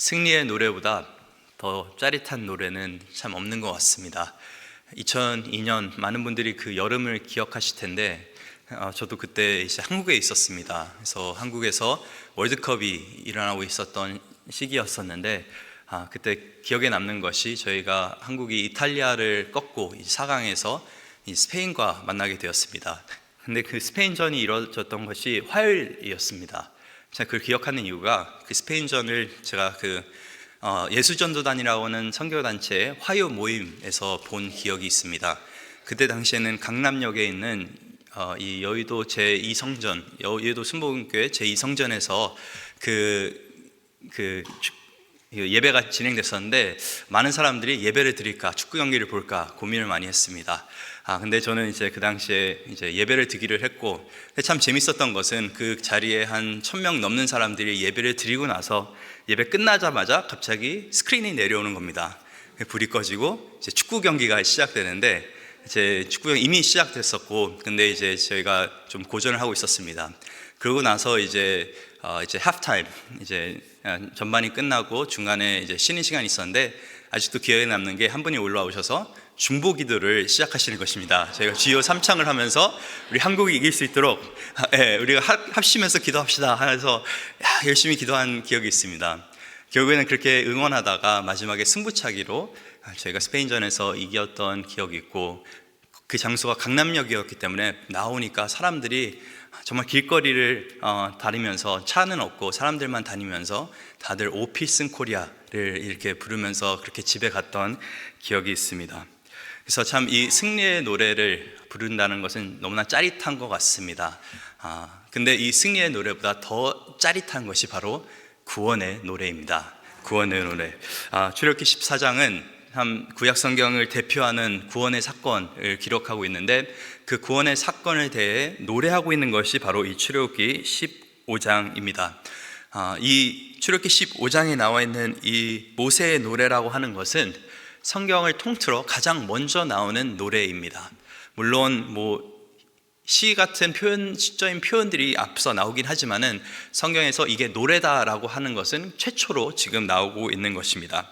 승리의 노래보다 더 짜릿한 노래는 참 없는 것 같습니다. 2002년 많은 분들이 그 여름을 기억하실 텐데 저도 그때 이제 한국에 있었습니다. 그래서 한국에서 월드컵이 일어나고 있었던 시기였었는데 그때 기억에 남는 것이 저희가 한국이 이탈리아를 꺾고 4강에서 스페인과 만나게 되었습니다. 근데 그 스페인전이 이루어졌던 것이 화요일이었습니다. 제가 그걸 기억하는 이유가 그 스페인전을 제가 예수전도단이라고 하는 선교단체의 화요 모임에서 본 기억이 있습니다. 그때 당시에는 강남역에 있는 이 여의도 제2성전, 여의도 순복음교회 제2성전에서 예배가 진행됐었는데 많은 사람들이 예배를 드릴까 축구 경기를 볼까 고민을 많이 했습니다. 근데 저는 이제 그 당시에 이제 예배를 드리기를 했고, 참 재밌었던 것은 그 자리에 한 1000명 넘는 사람들이 예배를 드리고 나서 예배 끝나자마자 갑자기 스크린이 내려오는 겁니다. 불이 꺼지고 이제 축구 경기가 시작되는데, 이제 축구 경기 이미 시작됐었고, 근데 이제 저희가 좀 고전을 하고 있었습니다. 그러고 나서 이제 하프타임, 이제 전반이 끝나고 중간에 이제 쉬는 시간이 있었는데, 아직도 기억에 남는 게 한 분이 올라오셔서 중보 기도를 시작하시는 것입니다. 저희가 주여 3창을 하면서 우리 한국이 이길 수 있도록 우리가 합심해서 기도합시다 하면서 열심히 기도한 기억이 있습니다. 결국에는 그렇게 응원하다가 마지막에 승부차기로 저희가 스페인전에서 이겼던 기억이 있고, 그 장소가 강남역이었기 때문에 나오니까 사람들이 정말 길거리를 다니면서, 차는 없고 사람들만 다니면서 다들 오피슨 코리아를 이렇게 부르면서 그렇게 집에 갔던 기억이 있습니다. 그래서 참 이 승리의 노래를 부른다는 것은 너무나 짜릿한 것 같습니다. 근데 이 승리의 노래보다 더 짜릿한 것이 바로 구원의 노래입니다. 구원의 노래. 출애굽기 14장은 참 구약 성경을 대표하는 구원의 사건을 기록하고 있는데, 그 구원의 사건에 대해 노래하고 있는 것이 바로 이 출애굽기 15장입니다. 이 출애굽기 15장에 나와 있는 이 모세의 노래라고 하는 것은 성경을 통틀어 가장 먼저 나오는 노래입니다. 물론 시 같은 시적인 표현들이 앞서 나오긴 하지만은 성경에서 이게 노래다라고 하는 것은 최초로 지금 나오고 있는 것입니다.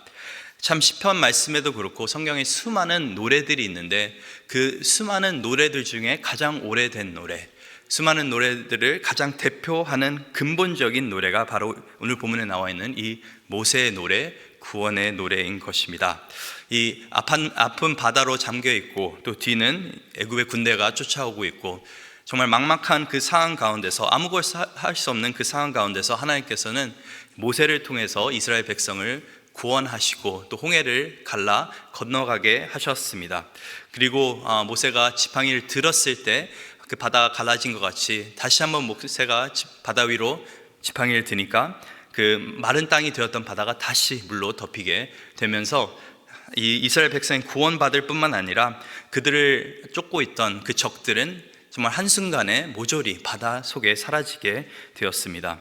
참 시편 말씀에도 그렇고 성경에 수많은 노래들이 있는데, 그 수많은 노래들 중에 가장 오래된 노래, 수많은 노래들을 가장 대표하는 근본적인 노래가 바로 오늘 본문에 나와 있는 이 모세의 노래, 구원의 노래인 것입니다. 이 아픈 바다로 잠겨 있고, 또 뒤는 애굽의 군대가 쫓아오고 있고, 정말 막막한 그 상황 가운데서, 아무것도 할 수 없는 그 상황 가운데서 하나님께서는 모세를 통해서 이스라엘 백성을 구원하시고 또 홍해를 갈라 건너가게 하셨습니다. 그리고 모세가 지팡이를 들었을 때 그 바다가 갈라진 것 같이 다시 한번 모세가 바다 위로 지팡이를 드니까 그 마른 땅이 되었던 바다가 다시 물로 덮이게 되면서 이 이스라엘 백성이 구원받을 뿐만 아니라 그들을 쫓고 있던 그 적들은 정말 한순간에 모조리 바다 속에 사라지게 되었습니다.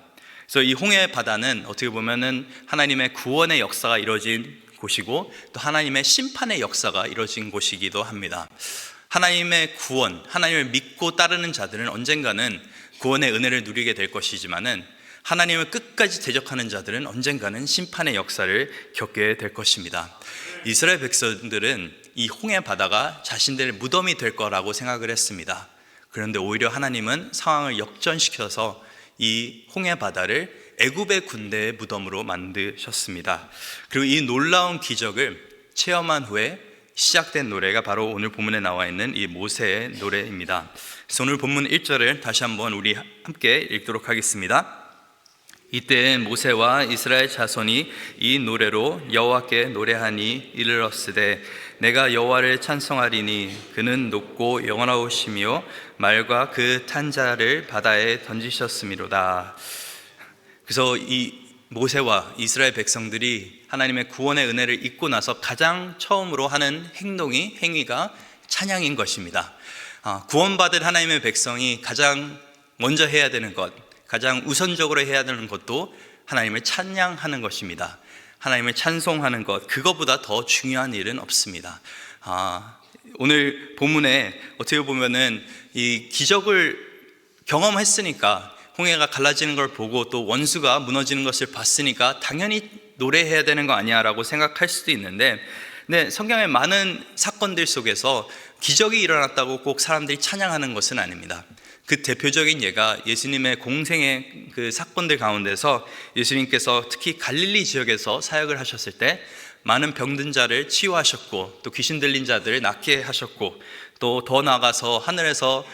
그래서 이 홍해 바다는 어떻게 보면은 하나님의 구원의 역사가 이루어진 곳이고, 또 하나님의 심판의 역사가 이루어진 곳이기도 합니다. 하나님의 구원, 하나님을 믿고 따르는 자들은 언젠가는 구원의 은혜를 누리게 될 것이지만은, 하나님을 끝까지 대적하는 자들은 언젠가는 심판의 역사를 겪게 될 것입니다. 이스라엘 백성들은 이 홍해 바다가 자신들의 무덤이 될 거라고 생각을 했습니다. 그런데 오히려 하나님은 상황을 역전시켜서 이 홍해 바다를 애굽의 군대의 무덤으로 만드셨습니다. 그리고 이 놀라운 기적을 체험한 후에 시작된 노래가 바로 오늘 본문에 나와 있는 이 모세의 노래입니다. 그래서 오늘 본문 1절을 다시 한번 우리 함께 읽도록 하겠습니다. 이때 모세와 이스라엘 자손이 이 노래로 여호와께 노래하니 이르렀으되, 내가 여호와를 찬송하리니 그는 높고 영원하오시며 말과 그 탄 자를 바다에 던지셨음이로다. 그래서 이 모세와 이스라엘 백성들이 하나님의 구원의 은혜를 잊고 나서 가장 처음으로 하는 행위가 찬양인 것입니다. 구원받은 하나님의 백성이 가장 먼저 해야 되는 것, 가장 우선적으로 해야 되는 것도 하나님을 찬양하는 것입니다. 하나님을 찬송하는 것, 그것보다 더 중요한 일은 없습니다. 오늘 본문에 어떻게 보면은 이 기적을 경험했으니까, 홍해가 갈라지는 걸 보고 또 원수가 무너지는 것을 봤으니까 당연히 노래해야 되는 거 아니야 라고 생각할 수도 있는데, 근데 성경의 많은 사건들 속에서 기적이 일어났다고 꼭 사람들이 찬양하는 것은 아닙니다. 그 대표적인 예가 예수님의 공생의 그 사건들 가운데서 예수님께서 특히 갈릴리 지역에서 사역을 하셨을 때 많은 병든 자를 치유하셨고, 또 귀신 들린 자들을 낫게 하셨고, 또 더 나아가서 하늘에서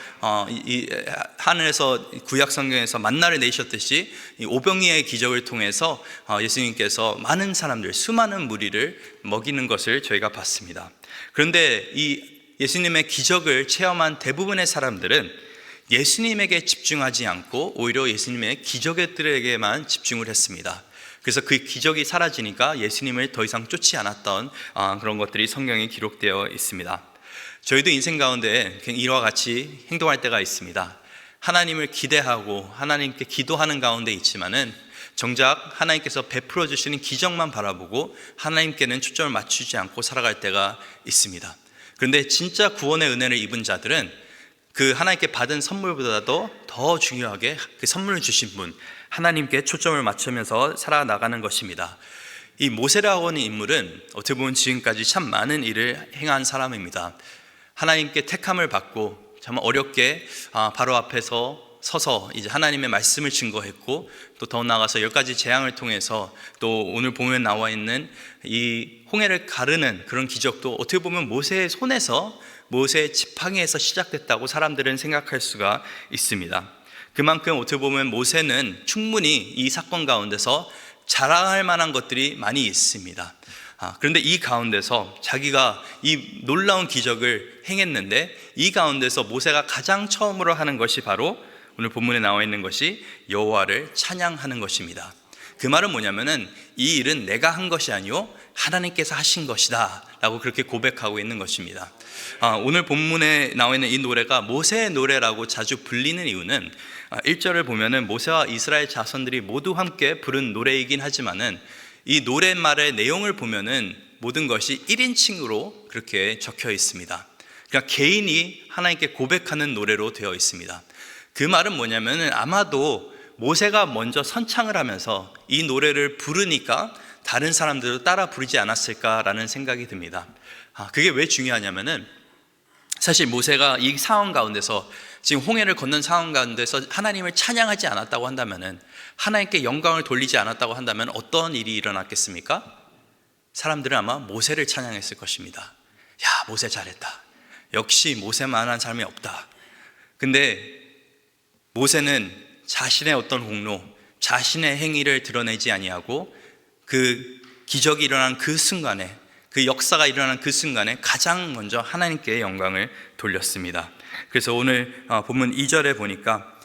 구약 성경에서 만나를 내셨듯이 이 오병이의 기적을 통해서 예수님께서 많은 사람들, 수많은 무리를 먹이는 것을 저희가 봤습니다. 그런데 이 예수님의 기적을 체험한 대부분의 사람들은 예수님에게 집중하지 않고 오히려 예수님의 기적들에게만 집중을 했습니다. 그래서 그 기적이 사라지니까 예수님을 더 이상 쫓지 않았던 그런 것들이 성경에 기록되어 있습니다. 저희도 인생 가운데 이와 같이 행동할 때가 있습니다. 하나님을 기대하고 하나님께 기도하는 가운데 있지만은 정작 하나님께서 베풀어 주시는 기적만 바라보고 하나님께는 초점을 맞추지 않고 살아갈 때가 있습니다. 그런데 진짜 구원의 은혜를 입은 자들은 그 하나님께 받은 선물보다도 더 중요하게 그 선물을 주신 분, 하나님께 초점을 맞추면서 살아나가는 것입니다. 이 모세라고 하는 인물은 어떻게 보면 지금까지 참 많은 일을 행한 사람입니다. 하나님께 택함을 받고 참 어렵게 바로 앞에서 서서 이제 하나님의 말씀을 증거했고, 또 더 나아가서 10가지 재앙을 통해서 또 오늘 보면 나와 있는 이 홍해를 가르는 그런 기적도 어떻게 보면 모세의 손에서, 모세의 지팡이에서 시작됐다고 사람들은 생각할 수가 있습니다. 그만큼 어떻게 보면 모세는 충분히 이 사건 가운데서 자랑할 만한 것들이 많이 있습니다. 그런데 이 가운데서 자기가 이 놀라운 기적을 행했는데, 이 가운데서 모세가 가장 처음으로 하는 것이 바로 오늘 본문에 나와 있는 것이 여호와를 찬양하는 것입니다. 그 말은 뭐냐면은 이 일은 내가 한 것이 아니요 하나님께서 하신 것이다 라고 그렇게 고백하고 있는 것입니다. 오늘 본문에 나와 있는 이 노래가 모세의 노래라고 자주 불리는 이유는 1절을 보면은 모세와 이스라엘 자손들이 모두 함께 부른 노래이긴 하지만은 이 노랫말의 내용을 보면은 모든 것이 1인칭으로 그렇게 적혀 있습니다. 그러니까 개인이 하나님께 고백하는 노래로 되어 있습니다. 그 말은 뭐냐면은 아마도 모세가 먼저 선창을 하면서 이 노래를 부르니까 다른 사람들도 따라 부르지 않았을까라는 생각이 듭니다. 그게 왜 중요하냐면은 사실 모세가 이 상황 가운데서, 지금 홍해를 건넌 상황 가운데서 하나님을 찬양하지 않았다고 한다면은, 하나님께 영광을 돌리지 않았다고 한다면 어떤 일이 일어났겠습니까? 사람들은 아마 모세를 찬양했을 것입니다. 야, 모세 잘했다. 역시 모세만한 사람이 없다. 근데 모세는 자신의 어떤 공로, 자신의 행위를 드러내지 아니하고 그 기적이 일어난 그 순간에, 그 역사가 일어난 그 순간에 가장 먼저 하나님께 영광을 돌렸습니다. 그래서 오늘 본문 2절에 보니까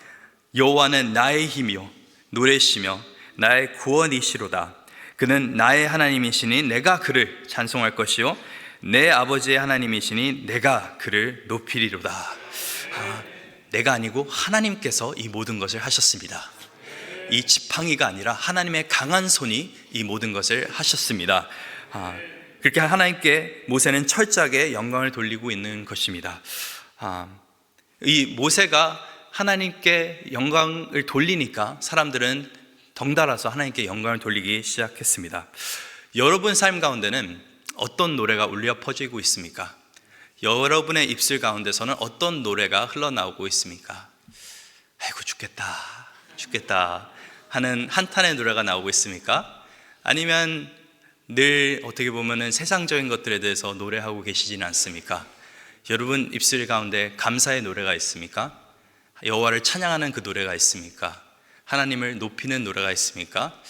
여호와는 나의 힘이요 노래시며 나의 구원이시로다. 그는 나의 하나님이시니 내가 그를 찬송할 것이요 내 아버지의 하나님이시니 내가 그를 높이리로다. 내가 아니고 하나님께서 이 모든 것을 하셨습니다. 이 지팡이가 아니라 하나님의 강한 손이 이 모든 것을 하셨습니다. 그렇게 하나님께 모세는 철저하게 영광을 돌리고 있는 것입니다. 이 모세가 하나님께 영광을 돌리니까 사람들은 덩달아서 하나님께 영광을 돌리기 시작했습니다. 여러분 삶 가운데는 어떤 노래가 울려 퍼지고 있습니까? 여러분의 입술 가운데서는 어떤 노래가 흘러나오고 있습니까? 아이고 죽겠다 하는 한탄의 노래가 나오고 있습니까? 아니면 늘 어떻게 보면은 세상적인 것들에 대해서 노래하고 계시지는 않습니까? 여러분 입술 가운데 감사의 노래가 있습니까? 여호와를 찬양하는 그 노래가 있습니까? 하나님을 높이는 노래가 있습니까?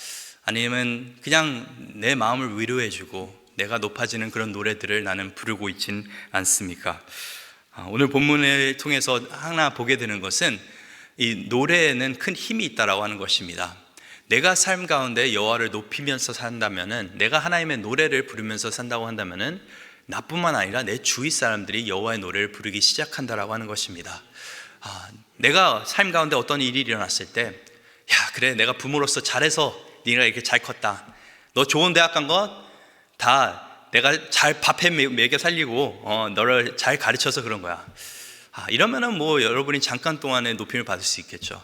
아니면 그냥 내 마음을 위로해주고 내가 높아지는 그런 노래들을 나는 부르고 있진 않습니까? 오늘 본문을 통해서 하나 보게 되는 것은 이 노래에는 큰 힘이 있다라고 하는 것입니다. 내가 삶 가운데 여호와를 높이면서 산다면은, 내가 하나님의 노래를 부르면서 산다고 한다면은 나뿐만 아니라 내 주위 사람들이 여호와의 노래를 부르기 시작한다라고 하는 것입니다. 내가 삶 가운데 어떤 일이 일어났을 때, 야 그래 내가 부모로서 잘해서 네가 이렇게 잘 컸다. 너 좋은 대학 간 거 다 내가 잘 밥해 먹여 살리고 너를 잘 가르쳐서 그런 거야. 이러면은 뭐 여러분이 잠깐 동안에 높임을 받을 수 있겠죠.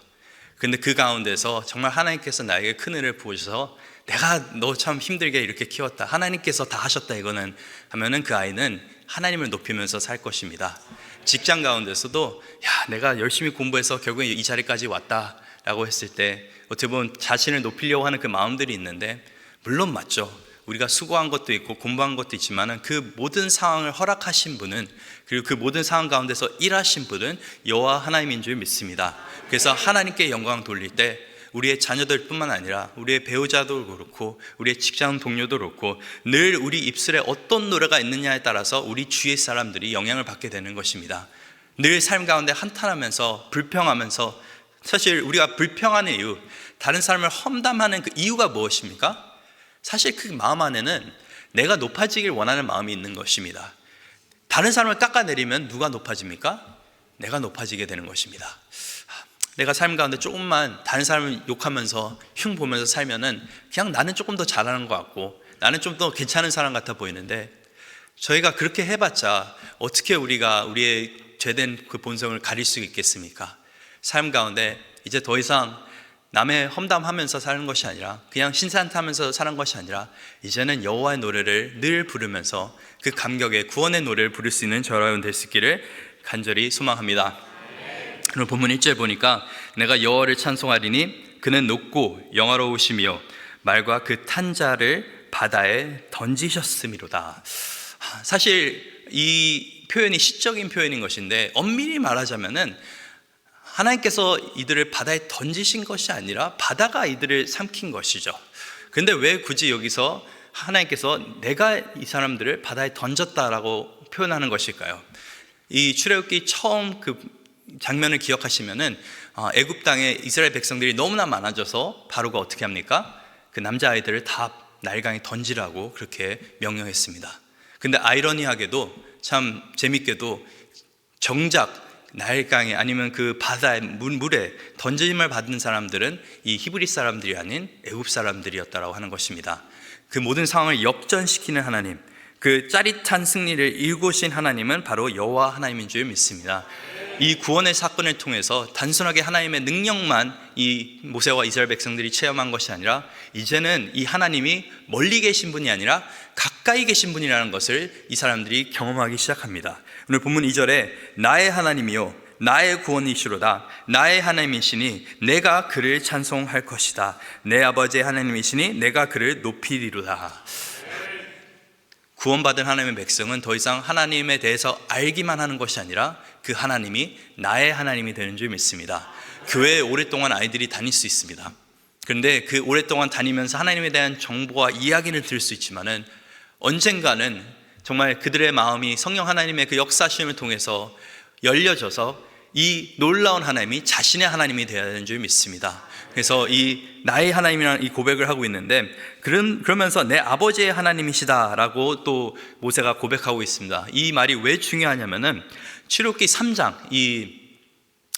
근데 그 가운데서 정말 하나님께서 나에게 큰 은혜를 부어주셔서 내가 너 참 힘들게 이렇게 키웠다, 하나님께서 다 하셨다 이거는 하면은 그 아이는 하나님을 높이면서 살 것입니다. 직장 가운데서도 내가 열심히 공부해서 결국에 이 자리까지 왔다 라고 했을 때 어떻게 보면 자신을 높이려고 하는 그 마음들이 있는데, 물론 맞죠. 우리가 수고한 것도 있고 공부한 것도 있지만 그 모든 상황을 허락하신 분은, 그리고 그 모든 상황 가운데서 일하신 분은 여호와 하나님인 줄 믿습니다. 그래서 하나님께 영광 돌릴 때 우리의 자녀들 뿐만 아니라 우리의 배우자도 그렇고 우리의 직장 동료도 그렇고 늘 우리 입술에 어떤 노래가 있느냐에 따라서 우리 주위의 사람들이 영향을 받게 되는 것입니다. 늘 삶 가운데 한탄하면서 불평하면서, 사실 우리가 불평하는 이유, 다른 사람을 험담하는 그 이유가 무엇입니까? 사실 그 마음 안에는 내가 높아지길 원하는 마음이 있는 것입니다. 다른 사람을 깎아내리면 누가 높아집니까? 내가 높아지게 되는 것입니다. 내가 삶 가운데 조금만 다른 사람을 욕하면서 흉 보면서 살면은 그냥 나는 조금 더 잘하는 것 같고 나는 좀 더 괜찮은 사람 같아 보이는데, 저희가 그렇게 해봤자 어떻게 우리가 우리의 죄된 그 본성을 가릴 수 있겠습니까? 삶 가운데 이제 더 이상 남의 험담하면서 사는 것이 아니라, 그냥 신산타면서 사는 것이 아니라, 이제는 여호와의 노래를 늘 부르면서 그 감격의 구원의 노래를 부를 수 있는 저와 여러분 될 수 있기를 간절히 소망합니다. 오늘 본문 1절 보니까 내가 여호와를 찬송하리니 그는 높고 영화로우시며 말과 그 탄 자를 바다에 던지셨음이로다. 사실 이 표현이 시적인 표현인 것인데, 엄밀히 말하자면은 하나님께서 이들을 바다에 던지신 것이 아니라 바다가 이들을 삼킨 것이죠. 그런데 왜 굳이 여기서 하나님께서 내가 이 사람들을 바다에 던졌다라고 표현하는 것일까요? 이 출애굽기 처음 그 장면을 기억하시면은 애굽 땅에 이스라엘 백성들이 너무나 많아져서 바로가 어떻게 합니까? 그 남자아이들을 다 나일강에 던지라고 그렇게 명령했습니다. 근데 아이러니하게도 참 재밌게도 정작 나일강에 아니면 그 바다의 물에 던짐을 받은 사람들은 이 히브리 사람들이 아닌 애굽 사람들이었다라고 하는 것입니다. 그 모든 상황을 역전시키는 하나님, 그 짜릿한 승리를 일구신 하나님은 바로 여호와 하나님인 줄 믿습니다. 이 구원의 사건을 통해서 단순하게 하나님의 능력만 이 모세와 이스라엘 백성들이 체험한 것이 아니라, 이제는 이 하나님이 멀리 계신 분이 아니라 가까이 계신 분이라는 것을 이 사람들이 경험하기 시작합니다. 오늘 본문 2절에 나의 하나님이요 나의 구원이시로다, 나의 하나님이시니 내가 그를 찬송할 것이다, 내 아버지의 하나님이시니 내가 그를 높이리로다. 구원받은 하나님의 백성은 더 이상 하나님에 대해서 알기만 하는 것이 아니라 그 하나님이 나의 하나님이 되는 줄 믿습니다. 교회에 오랫동안 아이들이 다닐 수 있습니다. 그런데 그 오랫동안 다니면서 하나님에 대한 정보와 이야기를 들을 수 있지만은 언젠가는 정말 그들의 마음이 성령 하나님의 그 역사심을 통해서 열려져서 이 놀라운 하나님이 자신의 하나님이 되어야 되는 줄 믿습니다. 그래서 이 나의 하나님이라는 이 고백을 하고 있는데, 그러면서 내 아버지의 하나님이시다라고 또 모세가 고백하고 있습니다. 이 말이 왜 중요하냐면은 출애굽기 3장 이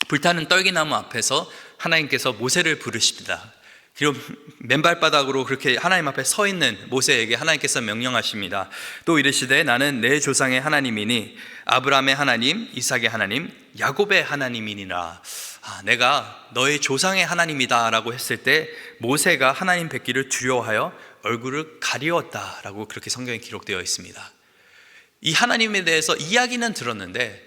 불타는 떨기나무 앞에서 하나님께서 모세를 부르십니다. 그리고 맨발바닥으로 그렇게 하나님 앞에 서 있는 모세에게 하나님께서 명령하십니다. 또 이르시되 나는 내 조상의 하나님이니 아브라함의 하나님, 이삭의 하나님, 야곱의 하나님이니라. 내가 너의 조상의 하나님이다 라고 했을 때 모세가 하나님 뵙기를 두려워하여 얼굴을 가리웠다 라고 그렇게 성경에 기록되어 있습니다. 이 하나님에 대해서 이야기는 들었는데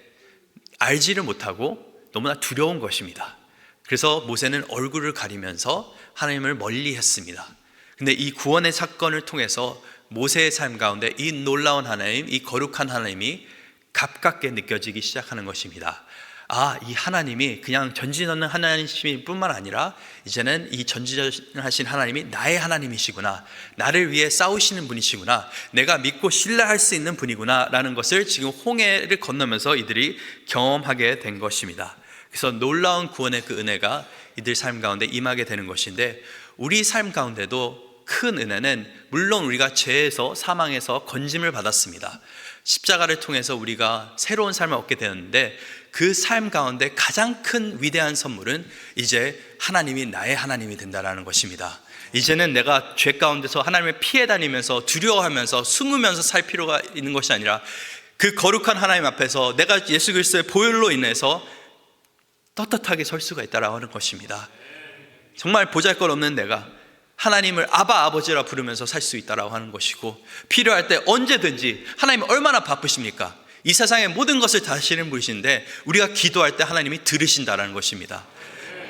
알지를 못하고 너무나 두려운 것입니다. 그래서 모세는 얼굴을 가리면서 하나님을 멀리 했습니다. 근데 이 구원의 사건을 통해서 모세의 삶 가운데 이 놀라운 하나님, 이 거룩한 하나님이 가깝게 느껴지기 시작하는 것입니다. 이 하나님이 그냥 전진하는 하나님일 뿐만 아니라 이제는 이 전진하신 하나님이 나의 하나님이시구나, 나를 위해 싸우시는 분이시구나, 내가 믿고 신뢰할 수 있는 분이구나 라는 것을 지금 홍해를 건너면서 이들이 경험하게 된 것입니다. 그래서 놀라운 구원의 그 은혜가 이들 삶 가운데 임하게 되는 것인데, 우리 삶 가운데도 큰 은혜는 물론 우리가 죄에서 사망에서 건짐을 받았습니다. 십자가를 통해서 우리가 새로운 삶을 얻게 되었는데, 그 삶 가운데 가장 큰 위대한 선물은 이제 하나님이 나의 하나님이 된다는 것입니다. 이제는 내가 죄 가운데서 하나님을 피해 다니면서 두려워하면서 숨으면서 살 필요가 있는 것이 아니라 그 거룩한 하나님 앞에서 내가 예수 그리스도의 보혈로 인해서 떳떳하게 설 수가 있다라고 하는 것입니다. 정말 보잘것없는 내가, 하나님을 아바 아버지라 부르면서 살 수 있다라고 하는 것이고, 필요할 때 언제든지 하나님은 얼마나 바쁘십니까? 이 세상의 모든 것을 다 하시는 분이신데 우리가 기도할 때 하나님이 들으신다라는 것입니다.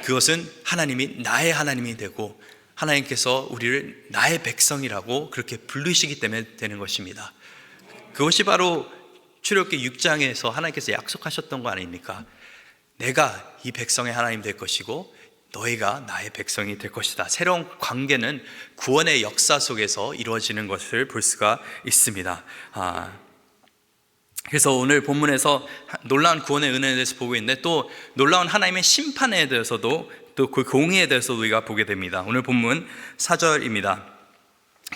그것은 하나님이 나의 하나님이 되고 하나님께서 우리를 나의 백성이라고 그렇게 부르시기 때문에 되는 것입니다. 그것이 바로 출애굽기 6장에서 하나님께서 약속하셨던 거 아닙니까? 내가 이 백성의 하나님 될 것이고 너희가 나의 백성이 될 것이다. 새로운 관계는 구원의 역사 속에서 이루어지는 것을 볼 수가 있습니다. 그래서 오늘 본문에서 놀라운 구원의 은혜에 대해서 보고 있는데, 또 놀라운 하나님의 심판에 대해서도, 또 그 공의에 대해서도 우리가 보게 됩니다. 오늘 본문 4절입니다.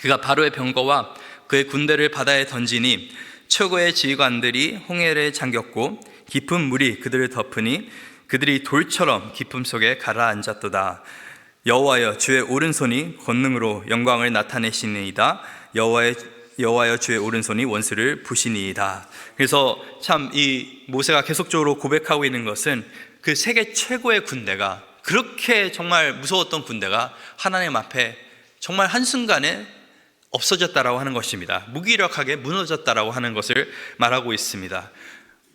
그가 바로의 병거와 그의 군대를 바다에 던지니 최고의 지휘관들이 홍해를 잠겼고 깊은 물이 그들을 덮으니 그들이 돌처럼 깊음 속에 가라앉았도다. 여호와여, 주의 오른손이 권능으로 영광을 나타내시니이다. 여호와여, 주의 오른손이 원수를 부시니이다. 그래서 참 이 모세가 계속적으로 고백하고 있는 것은 그 세계 최고의 군대가, 그렇게 정말 무서웠던 군대가 하나님 앞에 정말 한순간에 없어졌다라고 하는 것입니다. 무기력하게 무너졌다라고 하는 것을 말하고 있습니다.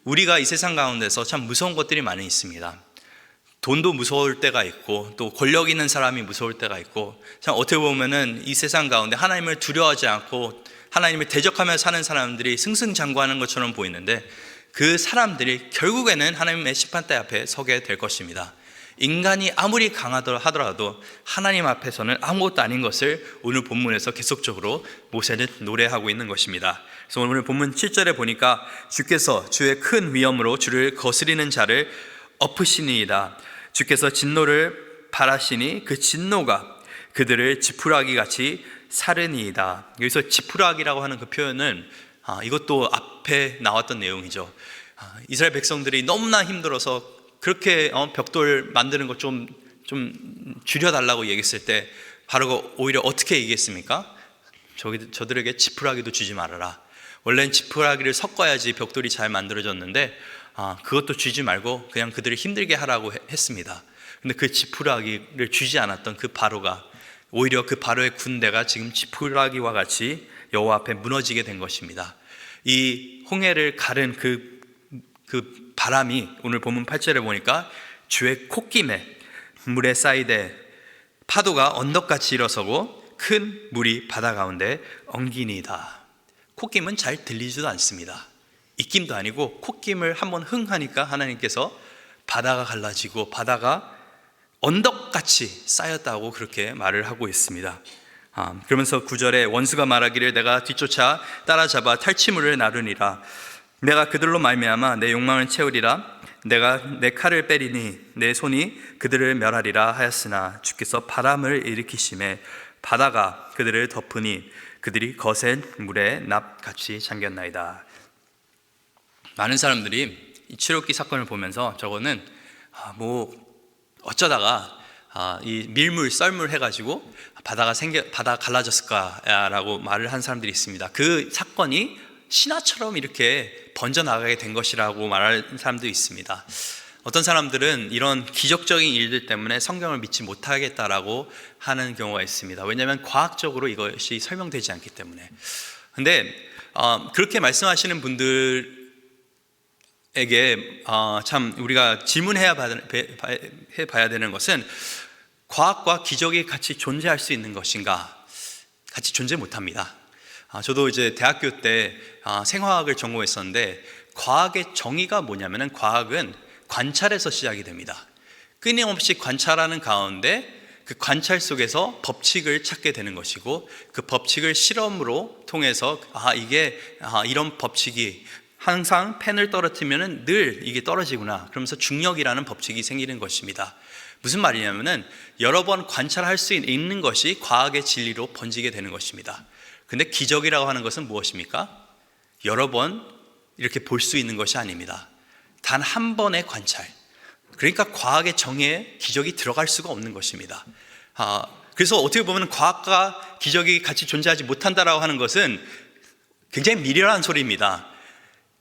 우리가 이 세상 가운데서 참 무서운 것들이 많이 있습니다. 돈도 무서울 때가 있고, 또 권력 있는 사람이 무서울 때가 있고, 참 어떻게 보면은 이 세상 가운데 하나님을 두려워하지 않고 하나님을 대적하며 사는 사람들이 승승장구하는 것처럼 보이는데, 그 사람들이 결국에는 하나님의 심판대 앞에 서게 될 것입니다. 인간이 아무리 강하더라도 하나님 앞에서는 아무것도 아닌 것을 오늘 본문에서 계속적으로 모세는 노래하고 있는 것입니다. 그래서 오늘 본문 7절에 보니까 주께서 주의 큰 위엄으로 주를 거스리는 자를 엎으시니이다. 주께서 진노를 발하시니 그 진노가 그들을 지푸라기 같이 사르니이다. 여기서 지푸라기라고 하는 그 표현은 이것도 앞에 나왔던 내용이죠. 이스라엘 백성들이 너무나 힘들어서 그렇게 벽돌 만드는 것 좀 줄여달라고 얘기했을 때 바로가 오히려 어떻게 얘기했습니까? 저들에게 지푸라기도 주지 말아라. 원래는 지푸라기를 섞어야지 벽돌이 잘 만들어졌는데 그것도 주지 말고 그냥 그들을 힘들게 하라고 했습니다. 근데 그 지푸라기를 주지 않았던 그 바로가, 오히려 그 바로의 군대가 지금 지푸라기와 같이 여호와 앞에 무너지게 된 것입니다. 이 홍해를 가른 그 바람이 오늘 본문 8절에 보니까 주의 콧김에 물에 쌓이되 파도가 언덕같이 일어서고 큰 물이 바다 가운데 엉기니이다. 콧김은 잘 들리지도 않습니다. 입김도 아니고 콧김을 한번 흥하니까 하나님께서 바다가 갈라지고 바다가 언덕같이 쌓였다고 그렇게 말을 하고 있습니다. 그러면서 9절에 원수가 말하기를 내가 뒤쫓아 따라잡아 탈취물을 나르니라. 내가 그들로 말미암아 내 욕망을 채우리라. 내가 내 칼을 빼리니 내 손이 그들을 멸하리라 하였으나 주께서 바람을 일으키심에 바다가 그들을 덮으니 그들이 거센 물에 납같이 잠겼나이다. 많은 사람들이 이 출애굽기 사건을 보면서 저거는 어쩌다가 이 밀물 썰물 해가지고 바다가 갈라졌을까라고 말을 한 사람들이 있습니다. 그 사건이 신화처럼 이렇게 번져나가게 된 것이라고 말하는 사람도 있습니다. 어떤 사람들은 이런 기적적인 일들 때문에 성경을 믿지 못하겠다라고 하는 경우가 있습니다. 왜냐하면 과학적으로 이것이 설명되지 않기 때문에. 근데 그렇게 말씀하시는 분들에게 참 우리가 질문해야 봐야 되는 것은, 과학과 기적이 같이 존재할 수 있는 것인가? 같이 존재 못합니다. 저도 이제 대학교 때 생화학을 전공했었는데, 과학의 정의가 뭐냐면은 과학은 관찰에서 시작이 됩니다. 끊임없이 관찰하는 가운데 그 관찰 속에서 법칙을 찾게 되는 것이고, 그 법칙을 실험으로 통해서 이런 법칙이 항상 펜을 떨어뜨리면은 늘 이게 떨어지구나, 그러면서 중력이라는 법칙이 생기는 것입니다. 무슨 말이냐면은 여러 번 관찰할 수 있는 것이 과학의 진리로 번지게 되는 것입니다. 근데 기적이라고 하는 것은 무엇입니까? 여러 번 이렇게 볼 수 있는 것이 아닙니다. 단 한 번의 관찰. 그러니까 과학의 정의에 기적이 들어갈 수가 없는 것입니다. 그래서 어떻게 보면 과학과 기적이 같이 존재하지 못한다라고 하는 것은 굉장히 미련한 소리입니다.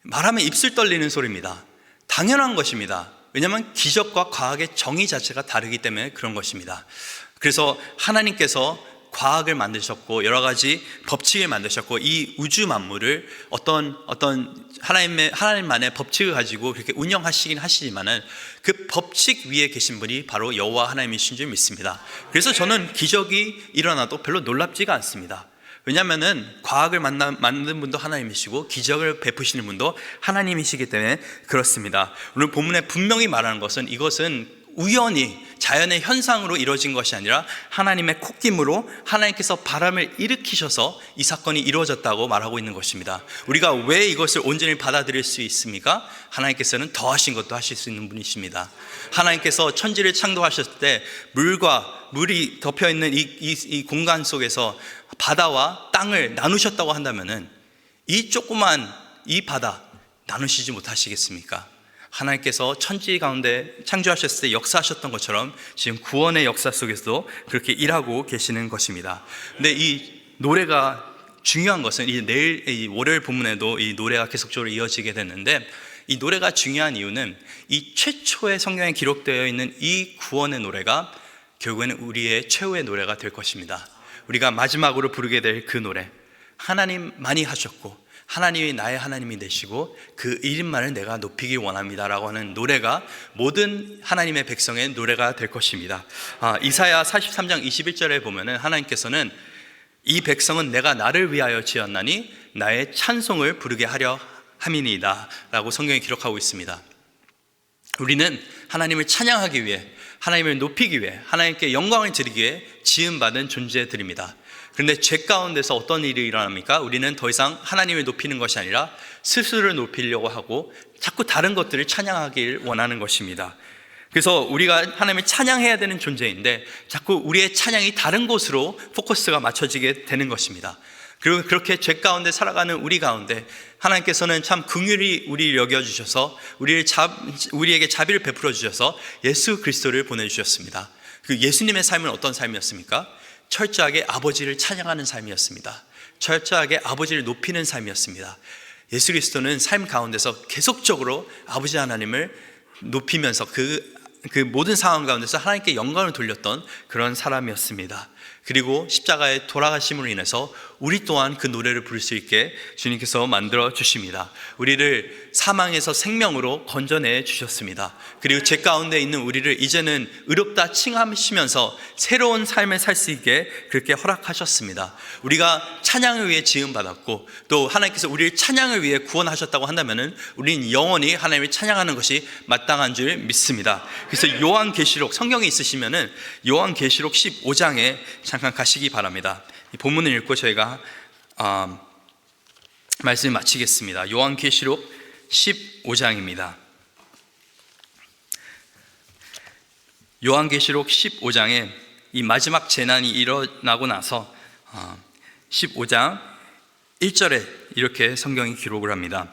말하면 입술 떨리는 소리입니다. 당연한 것입니다. 왜냐하면 기적과 과학의 정의 자체가 다르기 때문에 그런 것입니다. 그래서 하나님께서 과학을 만드셨고 여러 가지 법칙을 만드셨고 이 우주 만물을 어떤 하나님만의 법칙을 가지고 그렇게 운영하시긴 하시지만은 그 법칙 위에 계신 분이 바로 여호와 하나님이신 줄 믿습니다. 그래서 저는 기적이 일어나도 별로 놀랍지가 않습니다. 왜냐하면은 과학을 만든 분도 하나님이시고 기적을 베푸시는 분도 하나님이시기 때문에 그렇습니다. 오늘 본문에 분명히 말하는 것은 이것은 우연히 자연의 현상으로 이루어진 것이 아니라 하나님의 콧김으로 하나님께서 바람을 일으키셔서 이 사건이 이루어졌다고 말하고 있는 것입니다. 우리가 왜 이것을 온전히 받아들일 수 있습니까? 하나님께서는 더하신 것도 하실 수 있는 분이십니다. 하나님께서 천지를 창조하셨을 때 물이 덮여있는 이 공간 속에서 바다와 땅을 나누셨다고 한다면은 이 조그만 이 바다 나누시지 못하시겠습니까? 하나님께서 천지 가운데 창조하셨을 때 역사하셨던 것처럼 지금 구원의 역사 속에서도 그렇게 일하고 계시는 것입니다. 근데 이 노래가 중요한 것은 이 월요일 본문에도 이 노래가 계속적으로 이어지게 됐는데 이 노래가 중요한 이유는 이 최초의 성경에 기록되어 있는 이 구원의 노래가 결국에는 우리의 최후의 노래가 될 것입니다. 우리가 마지막으로 부르게 될 그 노래, 하나님 많이 하셨고 하나님이 나의 하나님이 되시고 그 이름만을 내가 높이길 원합니다 라고 하는 노래가 모든 하나님의 백성의 노래가 될 것입니다. 이사야 43장 21절에 보면은 하나님께서는 이 백성은 내가 나를 위하여 지었나니 나의 찬송을 부르게 하려 함이니이다 라고 성경에 기록하고 있습니다. 우리는 하나님을 찬양하기 위해, 하나님을 높이기 위해, 하나님께 영광을 드리기 위해 지음받은 존재들입니다. 그런데 죄 가운데서 어떤 일이 일어납니까? 우리는 더 이상 하나님을 높이는 것이 아니라 스스로를 높이려고 하고 자꾸 다른 것들을 찬양하길 원하는 것입니다. 그래서 우리가 하나님을 찬양해야 되는 존재인데 자꾸 우리의 찬양이 다른 곳으로 포커스가 맞춰지게 되는 것입니다. 그리고 그렇게 죄 가운데 살아가는 우리 가운데 하나님께서는 참 긍휼히 우리를 여겨주셔서 우리에게 자비를 베풀어 주셔서 예수 그리스도를 보내주셨습니다. 그 예수님의 삶은 어떤 삶이었습니까? 철저하게 아버지를 찬양하는 삶이었습니다. 철저하게 아버지를 높이는 삶이었습니다. 예수 그리스도는 삶 가운데서 계속적으로 아버지 하나님을 높이면서 그 모든 상황 가운데서 하나님께 영광을 돌렸던 그런 사람이었습니다. 그리고 십자가의 돌아가심으로 인해서 우리 또한 그 노래를 부를 수 있게 주님께서 만들어 주십니다. 우리를 사망에서 생명으로 건져내 주셨습니다. 그리고 죄 가운데 있는 우리를 이제는 의롭다 칭하시면서 새로운 삶을 살 수 있게 그렇게 허락하셨습니다. 우리가 찬양을 위해 지음받았고 또 하나님께서 우리를 찬양을 위해 구원하셨다고 한다면 우리는 영원히 하나님을 찬양하는 것이 마땅한 줄 믿습니다. 그래서 요한계시록 성경에 있으시면 요한계시록 15장에 잠깐 가시기 바랍니다. 이 본문을 읽고 저희가 말씀을 마치겠습니다. 요한계시록 15장입니다. 요한계시록 15장에 이 마지막 재난이 일어나고 나서 15장 1절에 이렇게 성경이 기록을 합니다.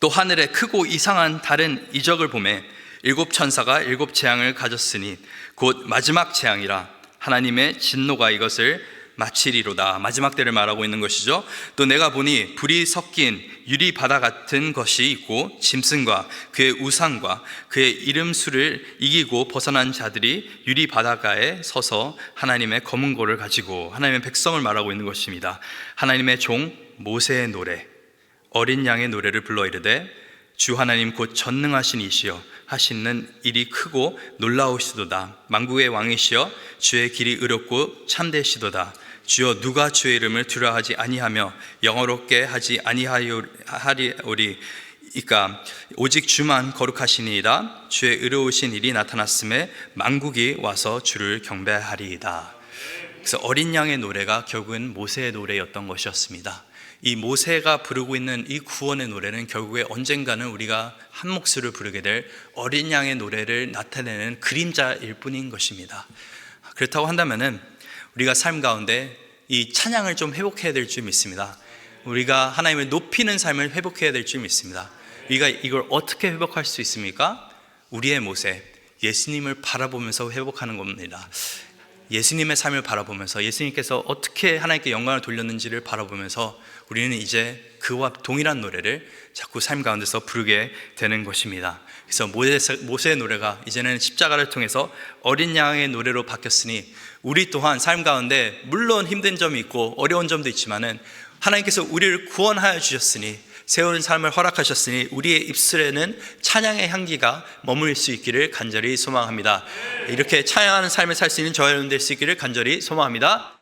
또 하늘에 크고 이상한 다른 이적을 보매 일곱 천사가 일곱 재앙을 가졌으니 곧 마지막 재앙이라 하나님의 진노가 이것을 마치리로다. 마지막 때를 말하고 있는 것이죠. 또 내가 보니 불이 섞인 유리 바다 같은 것이 있고 짐승과 그의 우상과 그의 이름수를 이기고 벗어난 자들이 유리 바닷가에 서서 하나님의 검은 고를 가지고 하나님의 백성을 말하고 있는 것입니다. 하나님의 종 모세의 노래, 어린 양의 노래를 불러 이르되 주 하나님 곧 전능하신 이시여 하시는 일이 크고 놀라우시도다. 만국의 왕이시여 주의 길이 의롭고 참되시도다. 주여 누가 주의 이름을 두려워하지 아니하며 영어롭게 하지 아니하리오리 이까 오직 주만 거룩하시니이다. 주의 의로우신 일이 나타났음에 만국이 와서 주를 경배하리이다. 그래서 어린 양의 노래가 결국은 모세의 노래였던 것이었습니다. 이 모세가 부르고 있는 이 구원의 노래는 결국에 언젠가는 우리가 한 몫을 부르게 될 어린 양의 노래를 나타내는 그림자일 뿐인 것입니다. 그렇다고 한다면은 우리가 삶 가운데 이 찬양을 좀 회복해야 될 줄 믿습니다. 우리가 하나님을 높이는 삶을 회복해야 될 줄 믿습니다. 우리가 이걸 어떻게 회복할 수 있습니까? 우리의 모세, 예수님을 바라보면서 회복하는 겁니다. 예수님의 삶을 바라보면서 예수님께서 어떻게 하나님께 영광을 돌렸는지를 바라보면서 우리는 이제 그와 동일한 노래를 자꾸 삶 가운데서 부르게 되는 것입니다. 그래서 모세의 노래가 이제는 십자가를 통해서 어린 양의 노래로 바뀌었으니 우리 또한 삶 가운데 물론 힘든 점이 있고 어려운 점도 있지만은 하나님께서 우리를 구원하여 주셨으니 새로운 삶을 허락하셨으니 우리의 입술에는 찬양의 향기가 머물 수 있기를 간절히 소망합니다. 이렇게 찬양하는 삶을 살 수 있는 저와 여러분 될 수 있기를 간절히 소망합니다.